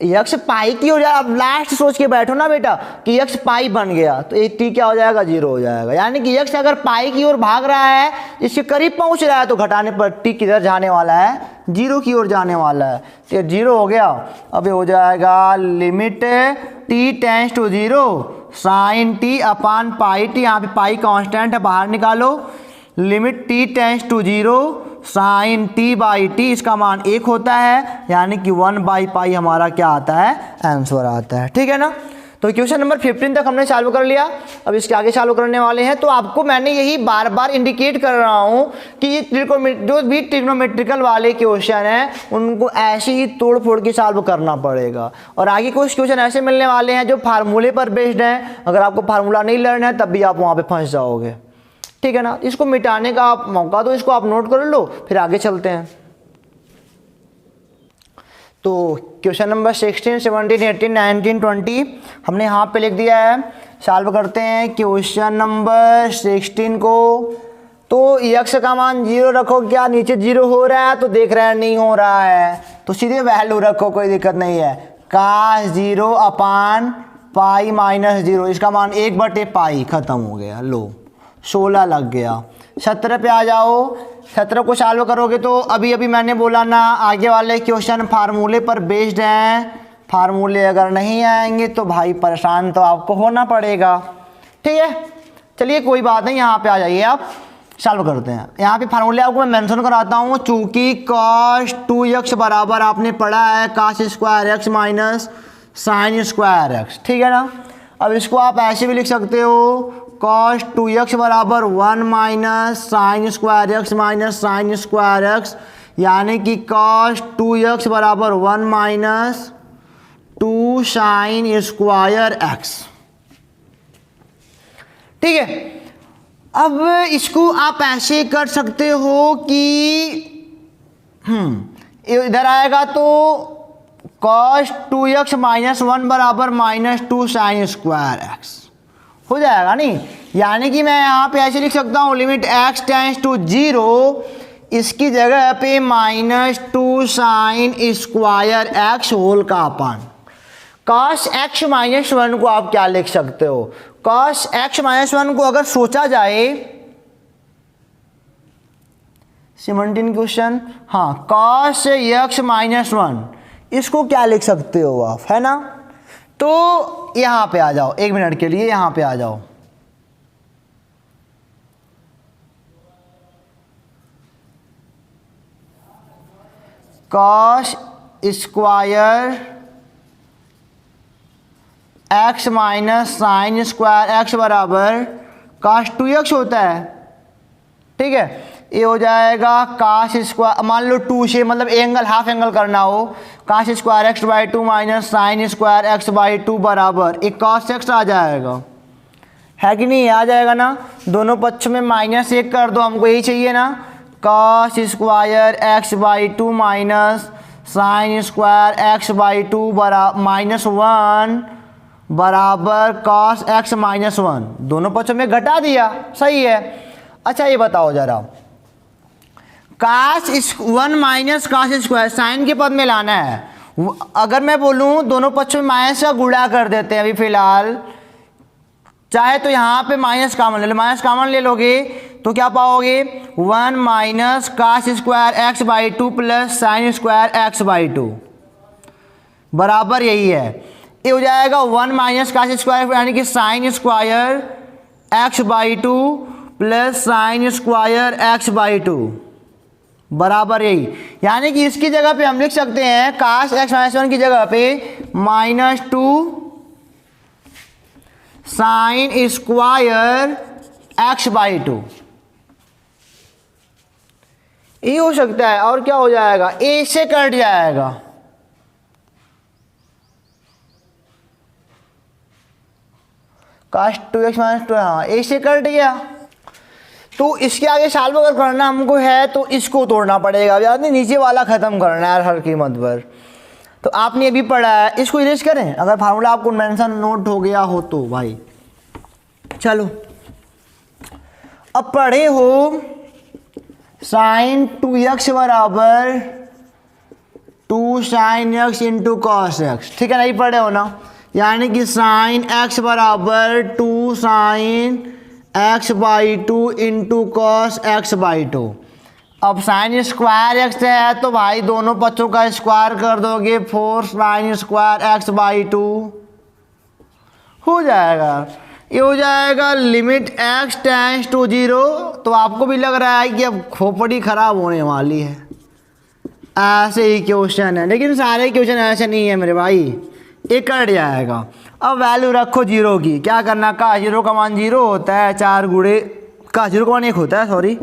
यक्स पाई की हो जाए, अब लास्ट सोच के बैठो ना बेटा कि यक्स पाई बन गया, तो ये टी क्या हो जाएगा, 0 हो जाएगा। यानी कि यक्स अगर पाई की ओर भाग रहा है, इसके करीब पहुंच रहा है, तो घटाने पर टी किधर जाने वाला है, 0 की ओर जाने वाला है। तो 0 हो गया। अब ये हो जाएगा limit t tends to 0 sine t upon pi t, यहाँ पे पाई कांस्टेंट है, बाहर निकालो। Limit t tends to 0 sine t by t, इसका मान 1 होता है, यानी कि 1/पाई हमारा क्या आता है, आंसर आता है। ठीक है ना। तो क्वेश्चन नंबर 15 तक हमने चालू कर लिया। अब इसके आगे चालू करने वाले हैं। तो आपको मैंने यही बार बार इंडिकेट कर रहा हूँ कि ये जो भी ट्रिग्नोमेट्रिकल वाले क्वेश्चन हैं उनको ऐसे ही तोड़ फोड़ के सॉल्व करना पड़ेगा। और आगे कुछ क्वेश्चन ऐसे मिलने वाले हैं जो फार्मूले पर बेस्ड हैं। अगर आपको फार्मूला नहीं लर्न है तब भी आप वहाँ पर फंस जाओगे। ठीक है ना। इसको मिटाने का आप मौका दो, इसको आप नोट कर लो, फिर आगे चलते हैं। तो क्वेश्चन नंबर 16, 17, 18, 19, 20 हमने यहाँ पे लिख दिया है। सॉल्व करते हैं क्वेश्चन नंबर 16 को। तो यक्स का मान 0 रखो, क्या नीचे 0 हो रहा है, तो देख रहे हैं नहीं हो रहा है, तो सीधे वैल्यू रखो, कोई दिक्कत नहीं है। काश 0 अपान पाई माइनस 0, इसका मान 1/पाई, खत्म हो गया। लो 16 लग गया। 17 पे आ जाओ। 17 को सॉल्व करोगे तो अभी अभी मैंने बोला ना, आगे वाले क्वेश्चन फार्मूले पर बेस्ड हैं। फार्मूले अगर नहीं आएंगे तो भाई परेशान तो आपको होना पड़ेगा। ठीक है, चलिए कोई बात नहीं, यहाँ पे आ जाइए, आप सॉल्व करते हैं। यहाँ पे फार्मूले आपको मैं मेंशन कराता हूँ। चूँकि cos 2x बराबर आपने पढ़ा है cos square x minus sign square x. ठीक है ना। अब इसको आप ऐसे भी लिख सकते हो, cos 2x बराबर 1 minus sign square x minus sign square x, यानी कि cos 2x बराबर 1 माइनस 2 साइन स्क्वायर एक्स। ठीक है। अब इसको आप ऐसे कर सकते हो कि इधर आएगा तो cos 2x माइनस 1 बराबर माइनस 2 साइन स्क्वायर एक्स हो जाएगा नहीं। यानी कि मैं यहाँ पे ऐसे लिख सकता हूँ, लिमिट x टेंस टू 0, इसकी जगह पे minus 2 sine square x whole का अपान cos x माइनस 1 को आप क्या लिख सकते हो, cos x माइनस 1 को अगर सोचा जाए 17 क्वेश्चन, हाँ cos x माइनस 1, इसको क्या लिख सकते हो आप, है ना। तो यहां पे आ जाओ, 1 मिनट के लिए यहां पे आ जाओ। cos square x minus sign square x बराबर cos 2x होता है। ठीक है, ये हो जाएगा काश स्क्वायर, मान लो 2 से मतलब एंगल हाफ एंगल करना हो, काश square x by 2 minus sign square x by 2 बराबर एक कॉस एक्स आ जाएगा, है कि नहीं? आ जाएगा ना। दोनों पक्षों में -1 कर दो, हमको यही चाहिए ना। Cos square x by 2 minus sign square x by 2 -1 बराबर कॉस एक्स -1, दोनों पक्षों में घटा दिया, सही है। अच्छा ये बताओ जरा, काश 1 माइनस काश स्क्वायर साइन के पद में लाना है। अगर मैं बोलूँ दोनों पक्षों में माइनस का गुणा कर देते हैं अभी फिलहाल, चाहे तो यहाँ पे माइनस कॉमन ले लो, माइनस कॉमन ले लोगे तो क्या पाओगे 1 माइनस काश square x by 2 plus sign square x by 2 बराबर यही है। ये हो जाएगा 1 माइनस काश स्क्वायर यानी कि sign square x by 2 plus sign square x by 2 बराबर यही, यानी कि इसकी जगह पे हम लिख सकते हैं काश एक्स माइनस 1 की जगह पे -2 साइन स्क्वायर एक्स बाई 2, ये हो सकता है। और क्या हो जाएगा, ए से कट जाएगा, काश 2x माइनस 2, हाँ ए से कट गया। तो इसके आगे सॉल्व अगर करना हमको है तो इसको तोड़ना पड़ेगा, याद नहीं, नीचे वाला ख़त्म करना है हर कीमत पर। तो आपने अभी पढ़ा है, इसको इरेज करें अगर फार्मूला आपको मेंशन नोट हो गया हो तो भाई। चलो अब पढ़े हो साइन 2x बराबर 2 sine x into cos x, ठीक है, नहीं पढ़े हो ना? यानी कि साइन x बराबर 2 sine x by 2 into cos x by 2। अब साइन स्क्वायर एक्स है तो भाई दोनों पक्षों का स्क्वायर कर दोगे, 4 साइन स्क्वायर एक्स बाई 2 हो जाएगा। ये हो जाएगा लिमिट x टेंड्स टू 0। तो आपको भी लग रहा है कि अब खोपड़ी खराब होने वाली है, ऐसे ही क्वेश्चन है, लेकिन सारे क्वेश्चन ऐसे नहीं है मेरे भाई, ये कट जाएगा। अब वैल्यू रखो 0 की, क्या करना, का 0 का मान 0 होता है, 4 गुणे का 0 का मान 1 होता है, सॉरी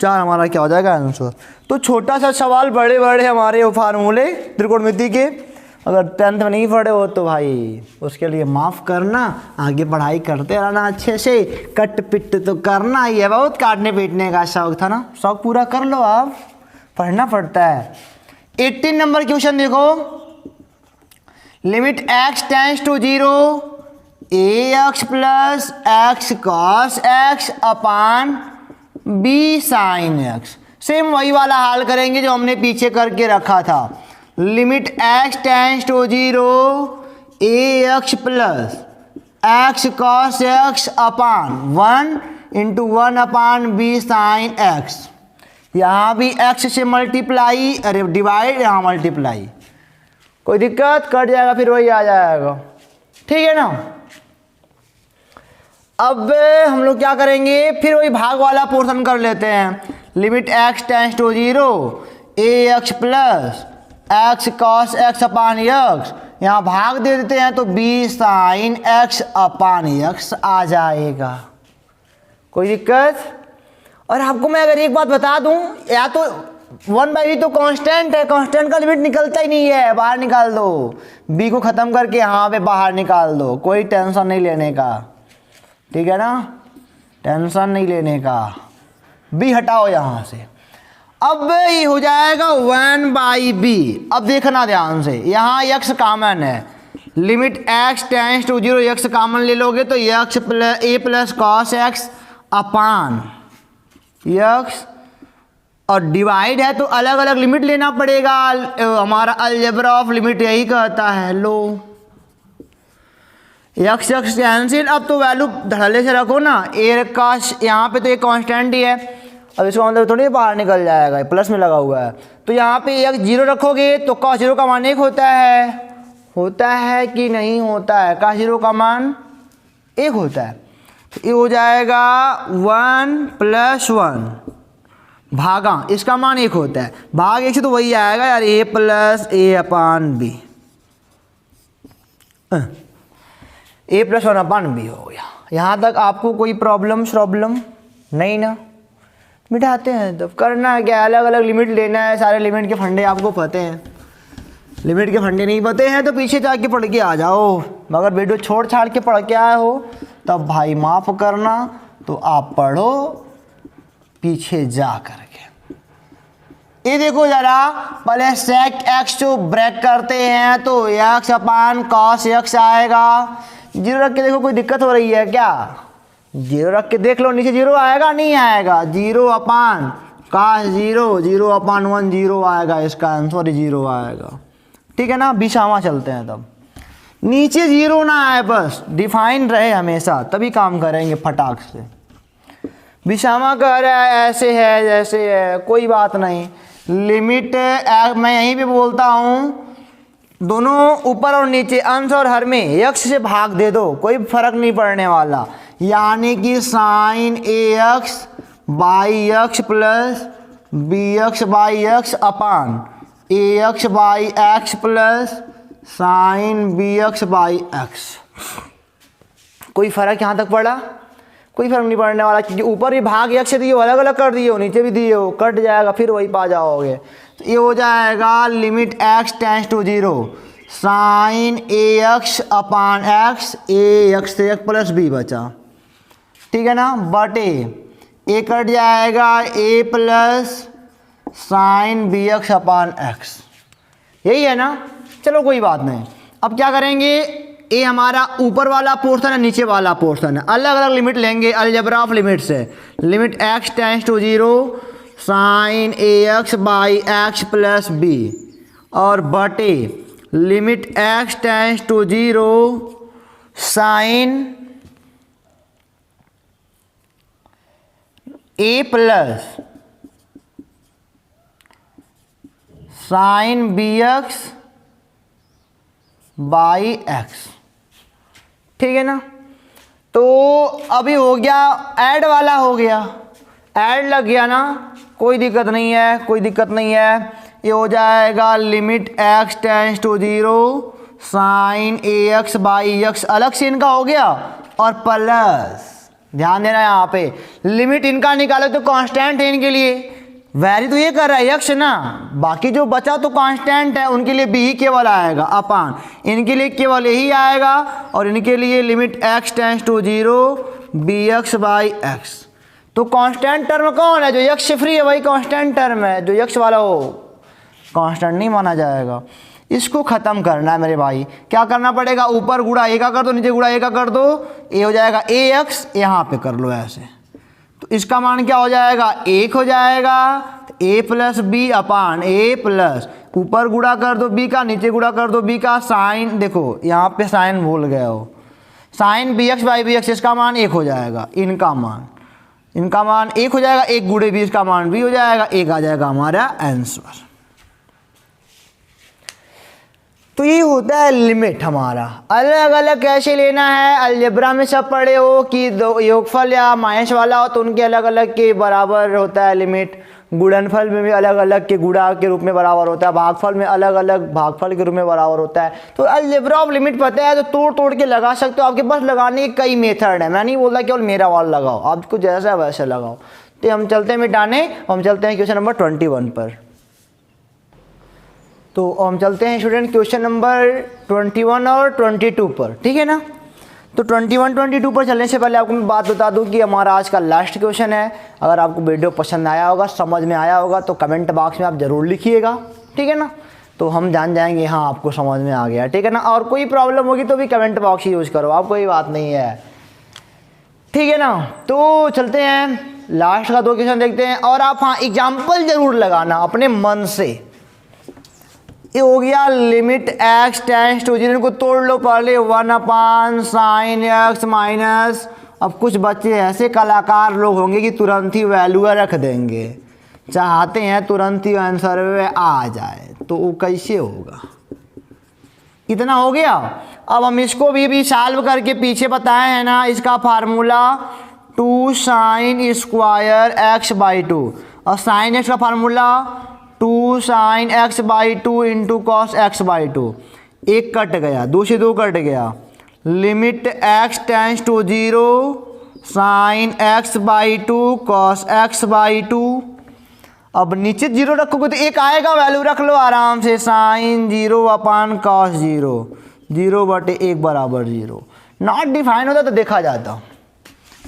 4 हमारा क्या हो जाएगा आंसर। तो छोटा सा सवाल, बड़े बड़े हमारे वो फार्मूले त्रिकोणमिति के, अगर 10th में नहीं पढ़े हो तो भाई उसके लिए माफ़ करना, आगे पढ़ाई करते रहना अच्छे से, कट पिट तो करना ही है, बहुत काटने पीटने का शौक था ना, शौक पूरा कर लो, आप पढ़ना पड़ता है। 18 नंबर क्वेश्चन देखो, limit x tends to 0 ax plus x cos x upon b sine x. Same वही वाला हाल करेंगे जो हमने पीछे करके रखा था। Limit x tends to 0 ax plus x cos x upon 1 into 1 upon b sine x. यहाँ भी x से मल्टीप्लाई, अरे डिवाइड, यहाँ मल्टीप्लाई, कोई दिक्कत, कट जाएगा फिर वही आ जाएगा, ठीक है ना। अब हम लोग क्या करेंगे, फिर वही भाग वाला पोर्शन कर लेते हैं। Limit x tends to 0 ax plus x cos x upon x, यहाँ भाग दे देते हैं तो b sine x upon x आ जाएगा, कोई दिक्कत। और आपको मैं अगर एक बात बता दूं, या तो 1/v तो कांस्टेंट है, कांस्टेंट का लिमिट निकलता ही नहीं है, बाहर निकाल दो, b को ख़त्म करके यहाँ पे बाहर निकाल दो, कोई टेंशन नहीं लेने का, ठीक है ना, टेंशन नहीं लेने का, b हटाओ यहाँ से। अब ये हो जाएगा 1/b। अब देखना ध्यान से, यहाँ x कॉमन है, limit x tends to 0 x common ले लोगे तो x plus a plus cos x upon x, और डिवाइड है तो अलग अलग लिमिट लेना पड़ेगा, हमारा अलजेब्रा ऑफ लिमिट यही कहता है। लो x x कैंसिल, अब तो वैल्यू धड़ल्ले से रखो ना, a का यहाँ पे तो ये कांस्टेंट ही है, अब इसका मतलब थोड़ी बाहर निकल जाएगा, प्लस में लगा हुआ है, तो यहाँ पे x 0 रखोगे तो cos 0 का मान 1 होता है कि नहीं होता है, cos 0 का मान 1 होता है। तो ये हो जाएगा 1 + 1 भागा, इसका मान 1 होता है, भाग 1 से तो वही आएगा यार, a plus a upon b, a + 1 upon b हो गया। यहाँ तक आपको कोई प्रॉब्लम नहीं ना? मिटाते हैं। तब करना क्या है, अलग अलग लिमिट लेना है। सारे लिमिट के फंडे आपको पते हैं, लिमिट के फंडे नहीं पते हैं तो पीछे जाके पढ़ के आ जाओ। मगर वीडियो छोड़ छाड़ के पढ़ के आए हो तब भाई माफ़ करना, तो आप पढ़ो पीछे जा करके। ये देखो ज़रा, पहले सेक एक्स जो ब्रेक करते हैं तो एक्स अपान कॉस एक्स आएगा। जीरो रख के देखो, कोई दिक्कत हो रही है क्या? जीरो रख के देख लो, नीचे जीरो आएगा नहीं आएगा? जीरो अपान कॉस जीरो, जीरो अपान 1 जीरो आएगा, इसका आंसर जीरो आएगा। ठीक है ना, बिशामा चलते हैं। तब नीचे जीरो ना आए, बस डिफाइन रहे हमेशा, तभी काम करेंगे फटाक से। बिशामा कह रहा है ऐसे है जैसे है, कोई बात नहीं। लिमिट मैं यहीं पे बोलता हूँ, दोनों ऊपर और नीचे अंश और हर में यक्स से भाग दे दो, कोई फर्क नहीं पड़ने वाला। यानी कि sine a x by x plus b x by x upon a x by x plus sine b x by x. कोई फर्क यहाँ तक पड़ा? कोई फर्क नहीं पड़ने वाला, क्योंकि ऊपर भी भाग एक से दिए हो, अलग अलग कर दिए हो, नीचे भी दिए हो, कट जाएगा, फिर वही पा जाओगे। तो ये हो जाएगा limit x tends to zero sine a x upon x, a x से एक प्लस बी बचा, ठीक है ना, बटे ए कट जाएगा ए plus sine b x upon x. यही है ना, चलो कोई बात नहीं। अब क्या करेंगे, ये हमारा ऊपर वाला पोर्शन है, नीचे वाला पोर्शन है, अलग अलग लिमिट लेंगे अलजेब्रा ऑफ लिमिट से। Limit x tends to zero sine a x by x plus b और बटे limit x tends to zero sine a plus sine b x by x. ठीक है ना, तो अभी हो गया, ऐड वाला हो गया, ऐड लग गया ना, कोई दिक्कत नहीं है, कोई दिक्कत नहीं है। ये हो जाएगा limit x tends to zero sine a x by x, अलग से इनका हो गया, और प्लस ध्यान देना यहाँ पे लिमिट इनका निकालो तो कांस्टेंट है इनके लिए, वैरी तो ये कर रहा है यक्ष ना, बाकी जो बचा तो कांस्टेंट है, उनके लिए बी ही केवल आएगा अपान, इनके लिए केवल यही आएगा, और इनके लिए limit x tends to zero b x by x. तो कांस्टेंट टर्म कौन है? जो यक्ष से फ्री है वही कांस्टेंट टर्म है, जो यक्ष वाला हो कांस्टेंट नहीं माना जाएगा। इसको ख़त्म करना है मेरे भाई, क्या करना पड़ेगा, ऊपर गुणा ए का कर दो, नीचे गुणा ए का कर दो, ए हो जाएगा ए एक्स, यहाँ पे कर लो ऐसे, तो इसका मान क्या हो जाएगा, एक हो जाएगा, ए प्लस बी अपान ए प्लस ऊपर गुणा कर दो बी का, नीचे गुणा कर दो बी का, साइन देखो यहाँ पे साइन भूल गए हो, sine b x by b x, इसका मान एक हो जाएगा, इनका मान एक हो जाएगा, एक गुणे बी, इसका मान भी हो जाएगा, एक आ जाएगा हमारा आंसर। तो ये होता है लिमिट हमारा। अलग अलग कैसे लेना है, अलजेब्रा में सब पढ़े हो कि दो योगफल या माइनस वाला हो तो उनके अलग अलग के बराबर होता है लिमिट, गुणनफल में भी अलग अलग के गुणा के रूप में बराबर होता है, भागफल में अलग अलग भागफल के रूप में बराबर होता है। तो अलजेब्रा ऑफ लिमिट पता है तो तोड़ तोड़ के लगा सकते हो, आपके पास लगाने के कई मेथड है, मैं नहीं बोलता केवल मेरा वाला लगाओ, आपको जैसा वैसे लगाओ। तो हम चलते हैं मिटाने, हम चलते हैं क्वेश्चन नंबर 21 पर। तो हम चलते हैं स्टूडेंट क्वेश्चन नंबर 21 और 22 पर, ठीक है ना। तो 21 22 पर चलने से पहले आपको मैं बात बता दूं कि हमारा आज का लास्ट क्वेश्चन है। अगर आपको वीडियो पसंद आया होगा, समझ में आया होगा तो कमेंट बॉक्स में आप ज़रूर लिखिएगा, ठीक है ना, तो हम जान जाएंगे हाँ आपको समझ में आ गया, ठीक है ना। और कोई प्रॉब्लम होगी तो भी कमेंट बॉक्स ही यूज़ करो, आप कोई बात नहीं है, ठीक है ना। तो चलते हैं लास्ट का 2 क्वेश्चन देखते हैं, और आप हाँ एग्जाम्पल ज़रूर लगाना अपने मन से। ये हो गया limit x tends to zero, को तोड़ लो पहले, 1 अपान साइन एक्स माइनस। अब कुछ बच्चे ऐसे कलाकार लोग होंगे कि तुरंत ही वैल्यू रख देंगे, चाहते हैं तुरंत ही आंसर में आ जाए, तो वो कैसे होगा। इतना हो गया। अब हम इसको भी सॉल्व करके पीछे बताए हैं ना, इसका formula 2 sine square x by 2, और साइन एक्स का formula 2 sine x by 2 into cos x by 2, एक कट गया, 2 से 2 कट गया, limit x tends to zero sine x by two cos x by two. अब नीचे जीरो रखोगे तो एक आएगा, वैल्यू रख लो आराम से, साइन जीरो अपान कॉस जीरो, जीरो बटे एक बराबर जीरो। नॉट डिफाइन होता तो देखा जाता।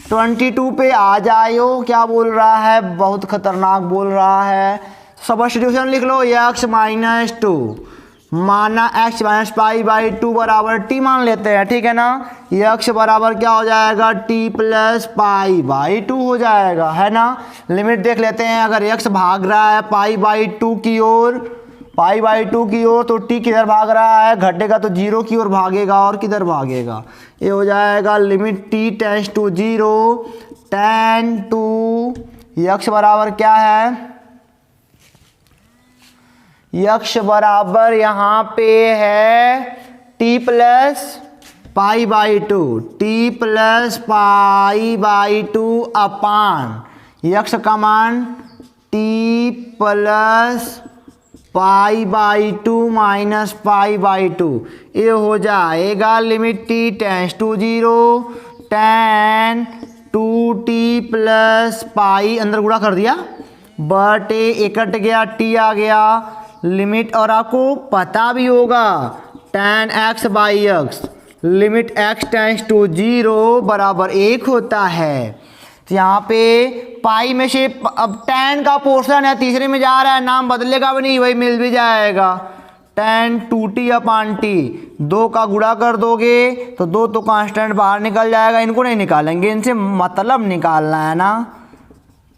22 पे आ जाओ, क्या बोल रहा है, बहुत खतरनाक बोल रहा है। सब्स्टिट्यूशन लिख लो, x माइनस टू, माना x minus pi by to बराबर t मान लेते हैं, ठीक है ना। x बराबर क्या हो जाएगा, t plus pi by to हो जाएगा, है ना। लिमिट देख लेते हैं, अगर x भाग रहा है पाई बाई टू की ओर, पाई बाई टू की ओर, तो t किधर भाग रहा है, घटेगा तो जीरो की ओर भागेगा, और किधर भागेगा, ये हो जाएगा limit t tends to zero, tan two x बराबर क्या है, यक्ष बराबर यहाँ पे है t plus pi by two, t plus pi by two अपान यक्ष का मान t plus pi by two minus pi by two. ये हो जाएगा limit t tends to zero, tan two t plus pi, अंदर गुणा कर दिया, बटे एक कट गया, t आ गया लिमिट। और आपको पता भी होगा tan x by x, limit x tends to zero बराबर एक होता है। तो यहाँ पे पाई में से अब tan का पोर्शन है, तीसरे में जा रहा है, नाम बदलेगा भी नहीं, वही मिल भी जाएगा, tan 2t अपान टी। दो का गुणा कर दोगे तो दो तो कांस्टेंट बाहर निकल जाएगा, इनको नहीं निकालेंगे, इनसे मतलब निकालना है ना।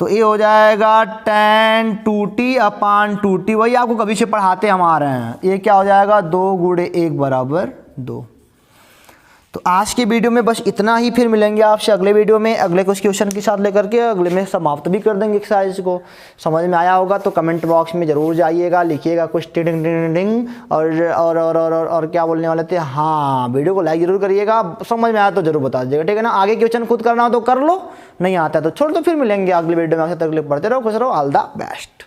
तो ये हो जाएगा tan 2t अपान 2t, वही आपको कभी से पढ़ाते हम आ रहे हैं। ये क्या हो जाएगा, दो गुणे एक बराबर दो। तो आज के वीडियो में बस इतना ही, फिर मिलेंगे आपसे अगले वीडियो में अगले कुछ क्वेश्चन के साथ लेकर के, अगले में समाप्त भी कर देंगे एक्सरसाइज को। समझ में आया होगा तो कमेंट बॉक्स में ज़रूर जाइएगा, लिखिएगा कुछ टिंग टिंग टिंग, और क्या बोलने वाले थे, हाँ वीडियो को लाइक जरूर करिएगा, समझ में आया तो जरूर बता दीजिएगा, ठीक है ना। आगे क्वेश्चन खुद करना हो तो कर लो, नहीं आता तो छोड़ दो, फिर मिलेंगे अगले वीडियो में। आपसे तक पढ़ते रहो, खुश रहो, ऑल द बेस्ट।